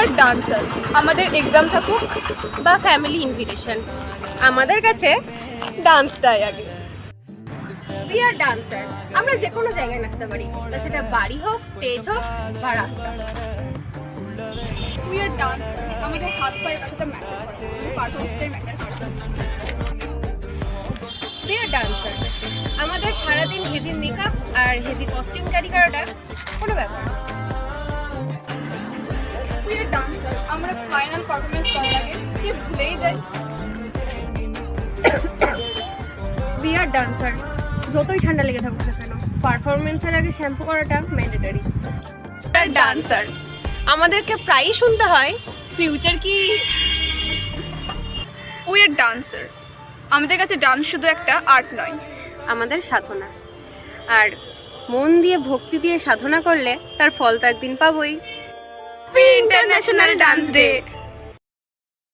আর dancer. আমাদের exam থাকুক বা ফ্যামিলি ইনভিটেশন, আমাদের কাছে ডান্সটাই আগে। We are dancer. আমরা যে কোনো জায়গায় নাচতে পারি, তা সেটা বাড়ি হোক, স্টেজ হোক বা রাস্তা। We are dancer. আমাদের হাত পায়ের কথাটা ম্যাটার করে, পারফরমেন্সটাই ম্যাটার করে। We are dancer. আমাদের সারাদিন হেভি মেকআপ আর হেভি কস্টিউম ক্যারি করাটা কোনো ব্যাপার না। We are dancer. আমরা ফাইনাল পারফরমেন্স করার আগে কি ভুলেই যাই। We are dancer. যতই ঠান্ডা লেগে থাকুক না কেন, পারফরমেন্সের আগে শ্যাম্পু করাটা ম্যান্ডেটরি। আর ডান্সার। আমাদেরকে প্রায়ই শুনতে হয়, ফিউচার কি? We are dancer. আমাদের কাছে ডান্স শুধু একটা আর্ট নয়, আমাদের সাধনা। আর মন দিয়ে ভক্তি দিয়ে সাধনা করলে তার ফল তো একদিন পাবোই। International dance day.